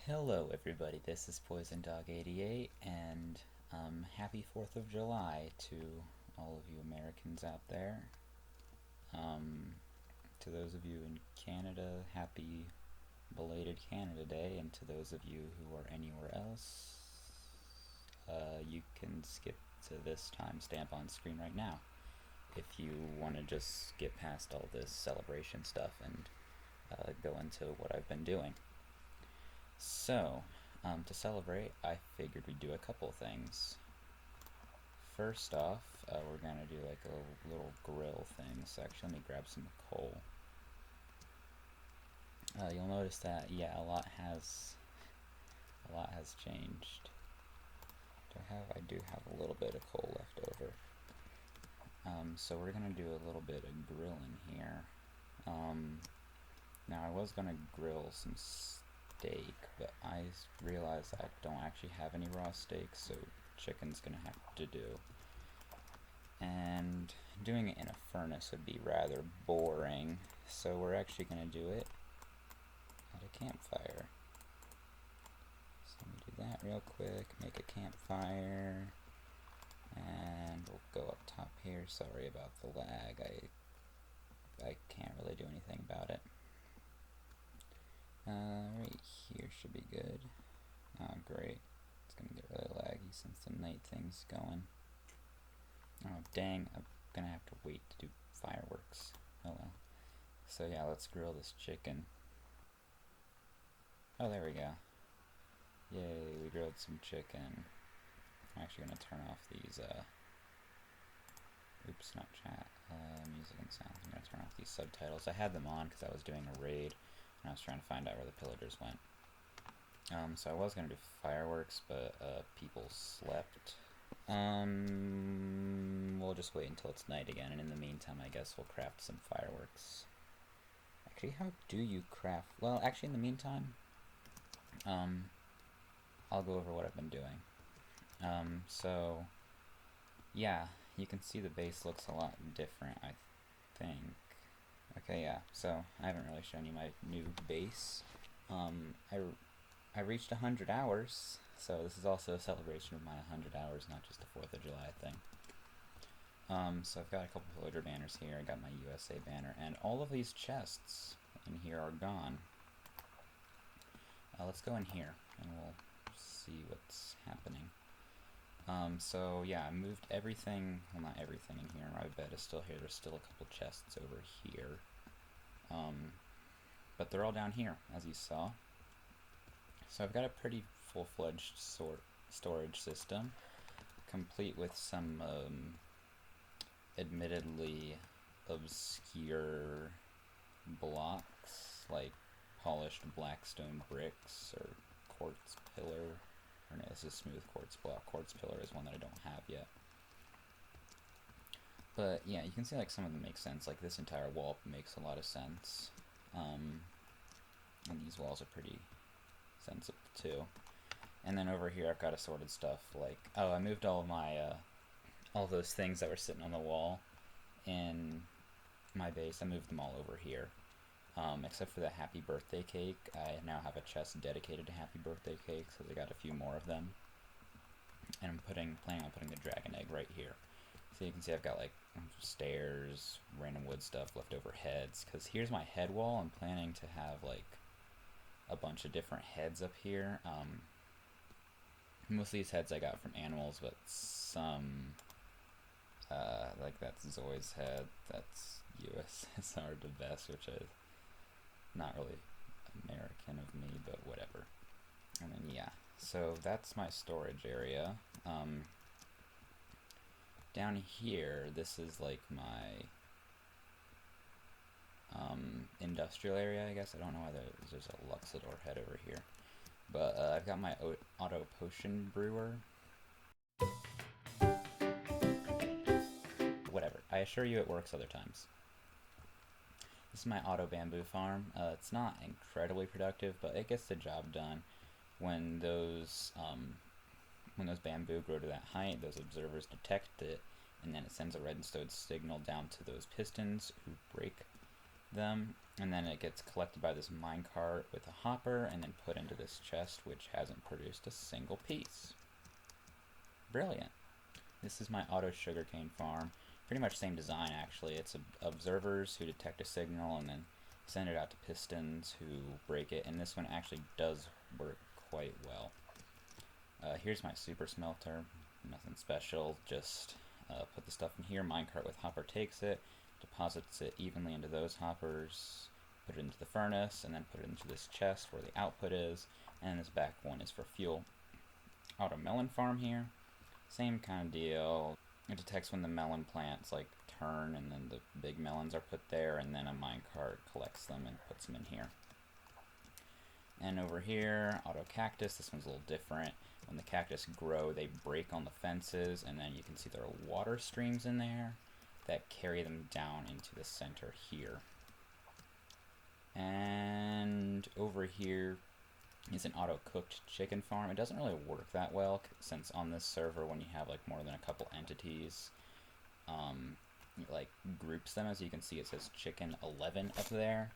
Hello everybody, this is Poison Dog 88 and happy 4th of July to all of you Americans out there. To those of you in Canada, happy belated Canada Day, and to those of you who are anywhere else, you can skip to this timestamp on screen right now if you want to just skip past all this celebration stuff and go into what I've been doing. So, to celebrate, I figured we'd do a couple things. First off, we're gonna do like a little grill thing. So actually, let me grab some coal. You'll notice that a lot has changed. I do have a little bit of coal left over. So we're gonna do a little bit of grilling here. Now I was gonna grill some steak, but I realized I don't actually have any raw steak, so chicken's gonna have to do. And doing it in a furnace would be rather boring, so we're actually gonna do it at a campfire. So let me do that real quick, make a campfire, and we'll go up top here. Sorry about the lag, I can't really do anything about it. Right here should be good. Oh great, it's gonna get really laggy since the night thing's going. Oh dang, I'm gonna have to wait to do fireworks. Oh well. So yeah, let's grill this chicken. Oh, there we go. Yay, we grilled some chicken. I'm actually gonna turn off these, oops, not chat, music and sounds. I'm gonna turn off these subtitles. I had them on because I was doing a raid and I was trying to find out where the pillagers went. So I was gonna do fireworks, but people slept. We'll just wait until it's night again, and in the meantime, I guess we'll craft some fireworks. Actually, how do you craft? Well, actually, in the meantime, I'll go over what I've been doing. So, yeah, you can see the base looks a lot different, I think. Okay, yeah, so I haven't really shown you my new base. I reached 100 hours, so this is also a celebration of my 100 hours, not just a 4th of July thing. So I've got a couple pillager banners here, I got my USA banner, and all of these chests in here are gone. Let's go in here, and we'll see what's happening. So yeah, I moved everything, well not everything in here, my bed is still here, there's still a couple chests over here. But they're all down here, as you saw. So I've got a pretty full-fledged storage system, complete with some admittedly obscure blocks, like polished blackstone bricks or quartz pillar. Or no, this is smooth quartz block. Quartz pillar is one that I don't have yet. But yeah, you can see like some of them make sense. Like this entire wall makes a lot of sense. And these walls are pretty sensible too. And then over here I've got assorted stuff like, oh, I moved all of my, all those things that were sitting on the wall in my base. I moved them all over here. Except for the happy birthday cake. I now have a chest dedicated to happy birthday cakes, so I got a few more of them. And I'm planning on putting the dragon egg right here. So you can see I've got like stairs, random wood stuff, leftover heads. Because here's my head wall. I'm planning to have like a bunch of different heads up here. Most of these heads I got from animals, but some, like that's Zoi's head, that's USSR the best, which is not really American of me, but whatever. And then yeah, so that's my storage area. Down here, this is like my industrial area, I guess. I don't know why there's a Luxador head over here. But I've got my auto potion brewer. Whatever. I assure you it works other times. This is my auto bamboo farm. It's not incredibly productive, but it gets the job done. When those bamboo grow to that height, those observers detect it, and then it sends a redstone signal down to those pistons who break them, and then it gets collected by this minecart with a hopper and then put into this chest, which hasn't produced a single piece. Brilliant. This is my auto sugarcane farm. Pretty much same design, actually. It's observers who detect a signal and then send it out to pistons who break it, and this one actually does work quite well. Here's my super smelter. Nothing special, just put the stuff in here. Minecart with hopper takes it, deposits it evenly into those hoppers, put it into the furnace, and then put it into this chest where the output is, and this back one is for fuel. Auto melon farm here. Same kind of deal. It detects when the melon plants like turn, and then the big melons are put there, and then a minecart collects them and puts them in here. And over here, auto cactus. This one's a little different. When the cactus grow, they break on the fences, and then you can see there are water streams in there that carry them down into the center here. And over here is an auto-cooked chicken farm. It doesn't really work that well, since on this server, when you have like more than a couple entities, it like groups them. As you can see, it says chicken 11 up there.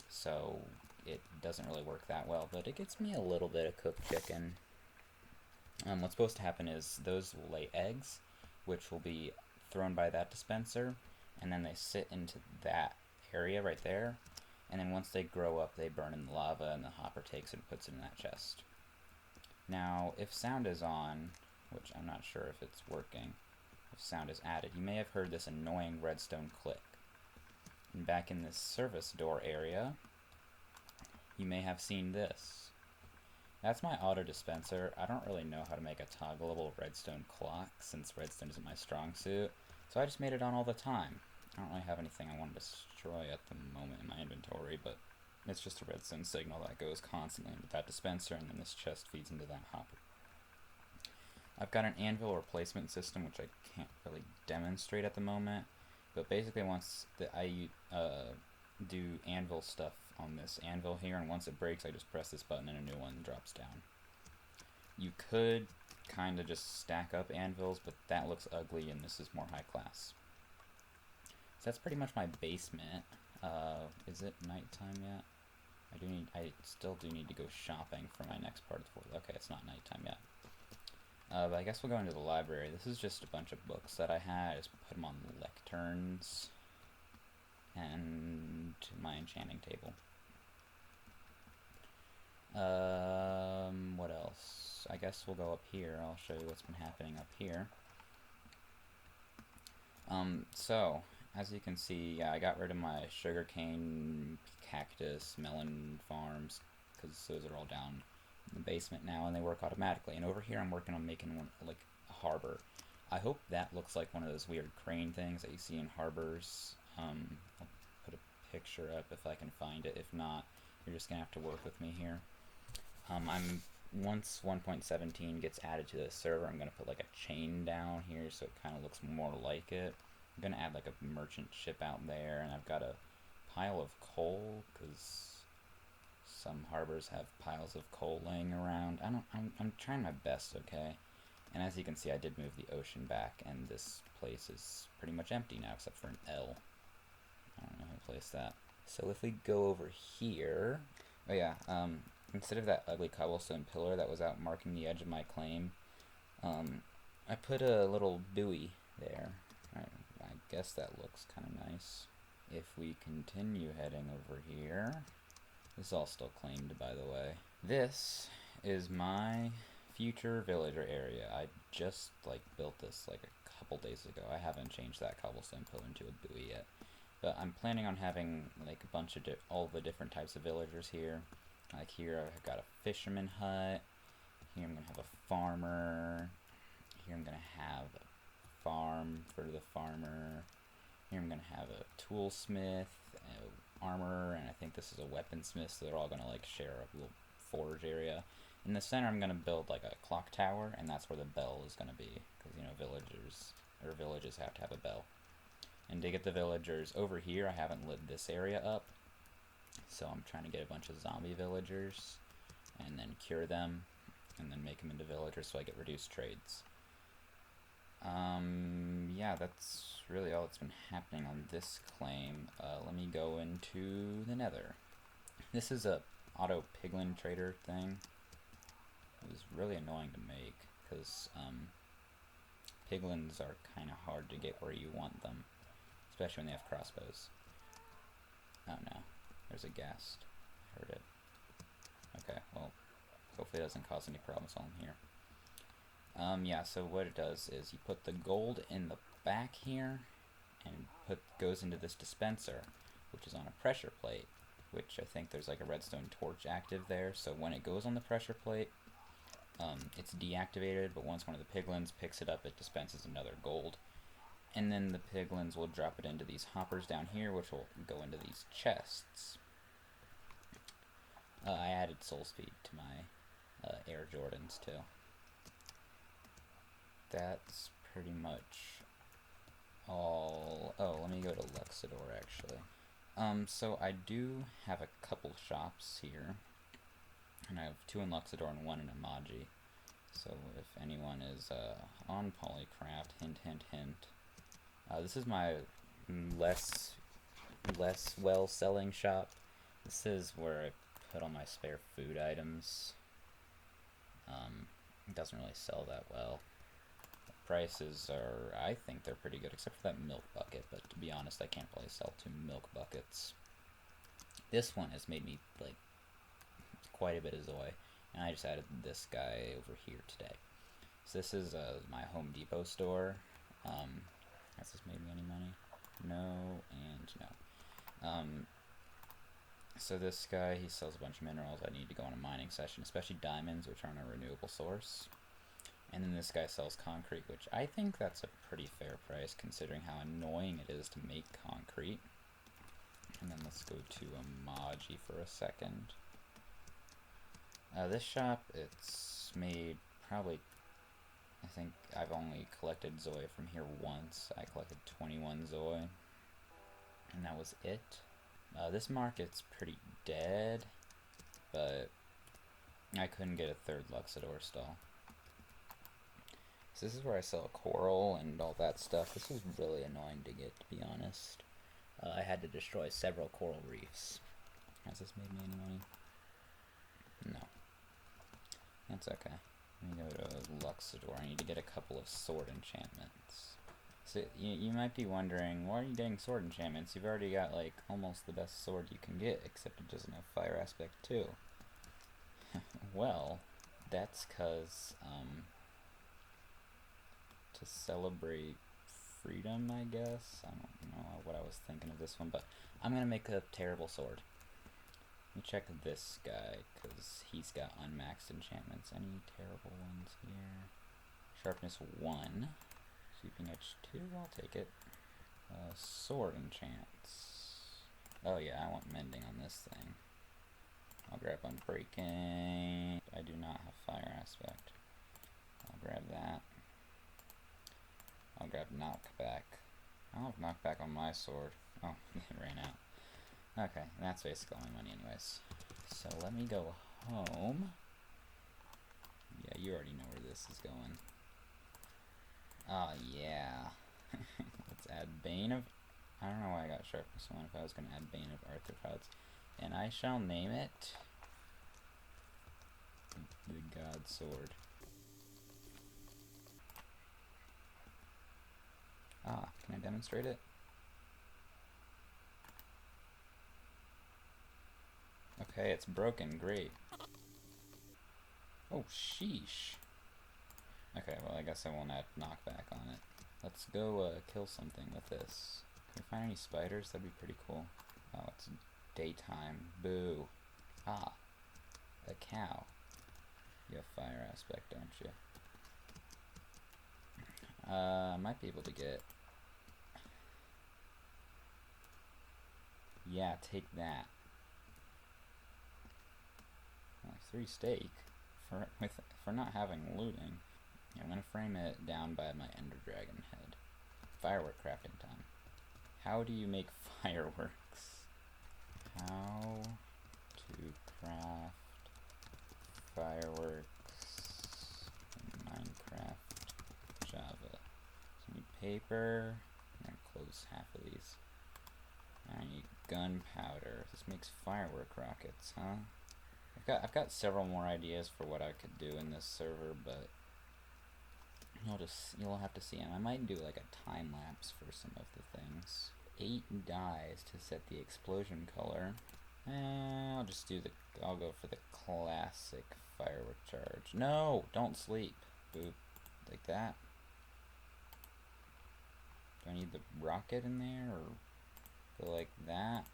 So it doesn't really work that well, but it gets me a little bit of cooked chicken. What's supposed to happen is those will lay eggs, which will be thrown by that dispenser, and then they sit into that area right there, and then once they grow up, they burn in the lava, and the hopper takes it and puts it in that chest. Now, if sound is on, which I'm not sure if it's working, if sound is added, you may have heard this annoying redstone click. And back in this service door area, you may have seen this. That's my auto dispenser. I don't really know how to make a toggleable redstone clock, since redstone isn't my strong suit, so I just made it on all the time. I don't really have anything I want to destroy at the moment in my inventory, but it's just a redstone signal that goes constantly into that dispenser, and then this chest feeds into that hopper. I've got an anvil replacement system, which I can't really demonstrate at the moment, but basically once I do anvil stuff on this anvil here, and once it breaks, I just press this button and a new one drops down. You could kind of just stack up anvils, but that looks ugly, and this is more high class. So that's pretty much my basement. Is it nighttime yet? I still do need to go shopping for my next part of the world. Okay, it's not nighttime yet. But I guess we'll go into the library. This is just a bunch of books that I had. I just put them on lecterns and my enchanting table. What else? I guess we'll go up here. I'll show you what's been happening up here. So, as you can see, yeah, I got rid of my sugarcane, cactus, melon farms, because those are all down in the basement now, and they work automatically. And over here I'm working on making one, like, a harbor. I hope that looks like one of those weird crane things that you see in harbors. I'll put a picture up if I can find it. If not, you're just going to have to work with me here. Once 1.17 gets added to the server, I'm going to put like a chain down here so it kind of looks more like it. I'm going to add like a merchant ship out there, and I've got a pile of coal, because some harbors have piles of coal laying around. I'm trying my best, okay? And as you can see, I did move the ocean back, and this place is pretty much empty now, except for an L. I don't know how to place that. So if we go over here, oh yeah, instead of that ugly cobblestone pillar that was out marking the edge of my claim, I put a little buoy there. I guess that looks kind of nice. If we continue heading over here, this is all still claimed, by the way. This is my future villager area. I just built this like a couple days ago. I haven't changed that cobblestone pillar into a buoy yet, but I'm planning on having like a bunch of all the different types of villagers here. Like here I've got a fisherman hut. Here I'm gonna have a farmer. Here I'm gonna have a farm for the farmer. Here I'm gonna have a toolsmith, armor, and I think this is a weaponsmith, so they're all gonna like share a little forge area. In the center I'm gonna build like a clock tower, and that's where the bell is gonna be, because you know villages have to have a bell. And to get the villagers over here, I haven't lit this area up, so I'm trying to get a bunch of zombie villagers and then cure them and then make them into villagers so I get reduced trades. Yeah, that's really all that's been happening on this claim. Let me go into the nether. This is a auto piglin trader thing. It was really annoying to make, because, piglins are kind of hard to get where you want them, especially when they have crossbows. Oh no, there's a ghast. Heard it. Okay, well, hopefully it doesn't cause any problems while I'm here. Yeah, so what it does is you put the gold in the back here, and goes into this dispenser, which is on a pressure plate, which I think there's like a redstone torch active there, so when it goes on the pressure plate, it's deactivated, but once one of the piglins picks it up, it dispenses another gold. And then the piglins will drop it into these hoppers down here, which will go into these chests. I added soul speed to my Air Jordans too. That's pretty much all. Oh, let me go to Luxador actually. So I do have a couple shops here, and I have 2 in Luxador and 1 in Amaji. So if anyone is on Polycraft, hint, hint, hint. This is my less well-selling shop. This is where I put all my spare food items. It doesn't really sell that well. The prices are, I think they're pretty good, except for that milk bucket, but to be honest, I can't really sell 2 milk buckets. This one has made me, like, quite a bit of Zoe, and I just added this guy over here today. So this is my Home Depot store. Has this made me any money? No, and no. So this guy, he sells a bunch of minerals. I need to go on a mining session, especially diamonds, which aren't a renewable source. And then this guy sells concrete, which I think that's a pretty fair price, considering how annoying it is to make concrete. And then let's go to Amaji for a second. This shop, it's made probably, I think I've only collected Zoe from here once. I collected 21 Zoe, and that was it. This market's pretty dead, but I couldn't get a 3rd Luxador stall. So this is where I sell coral and all that stuff. This was really annoying to get, to be honest. I had to destroy several coral reefs. Has this made me any money? No. That's okay. Let me go to Luxador. I need to get a couple of sword enchantments. So you might be wondering, why are you getting sword enchantments? You've already got like almost the best sword you can get, except it doesn't have fire aspect too. Well, that's cause to celebrate freedom, I guess. I don't know what I was thinking of this one, but I'm gonna make a terrible sword. Let me check this guy, because he's got unmaxed enchantments. Any terrible ones here? Sharpness 1. Sweeping edge 2, I'll take it. Sword enchants. Oh yeah, I want mending on this thing. I'll grab unbreaking. I do not have fire aspect. I'll grab that. I'll grab knockback. I don't have knockback on my sword. Oh, it ran out. Okay, that's basically all my money anyways. So let me go home. Yeah, you already know where this is going. Oh, yeah. Let's add Bane of... I don't know why I got Sharpness 1 if I was going to add Bane of Arthropods. And I shall name it... the God Sword. Ah, can I demonstrate it? Okay, it's broken. Great. Oh, sheesh. Okay, well, I guess I won't add knockback on it. Let's go kill something with this. Can we find any spiders? That'd be pretty cool. Oh, it's daytime. Boo. Ah, a cow. You have fire aspect, don't you? I might be able to get... Yeah, take that. 3 steak for not having looting. Yeah, I'm gonna frame it down by my Ender Dragon head. Firework crafting time. How do you make fireworks? How to craft fireworks in Minecraft Java. paper. I'm gonna close half of these. I need gunpowder. This makes firework rockets, huh? I've got several more ideas for what I could do in this server, but you'll have to see them. I might do like a time lapse for some of the things. 8 dyes to set the explosion color. I'll go for the classic firework charge. No, don't sleep. Boop, like that. Do I need the rocket in there, or go like that?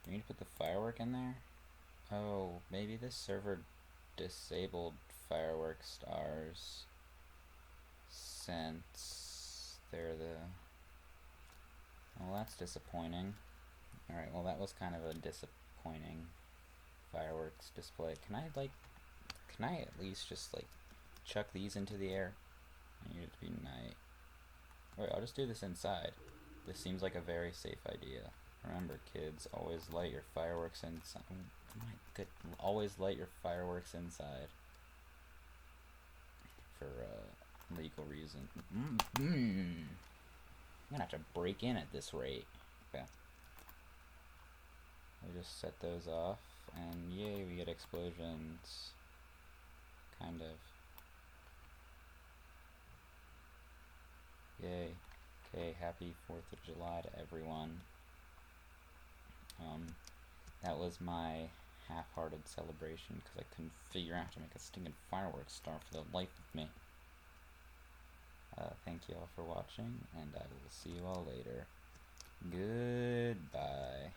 Do I need to put the firework in there? Oh, maybe this server disabled firework stars since they're well, that's disappointing. Alright, well that was kind of a disappointing fireworks display. Can I at least just like chuck these into the air? I need it to be night. Wait, I'll just do this inside. This seems like a very safe idea. Remember, kids, always light your fireworks inside. Oh my good, always light your fireworks inside. For legal reason. I'm gonna have to break in at this rate. Okay. We just set those off, and yay, we get explosions. Kind of. Yay. Okay, happy 4th of July to everyone. That was my half-hearted celebration because I couldn't figure out how to make a stinking fireworks star for the life of me. Thank you all for watching, and I will see you all later. Goodbye.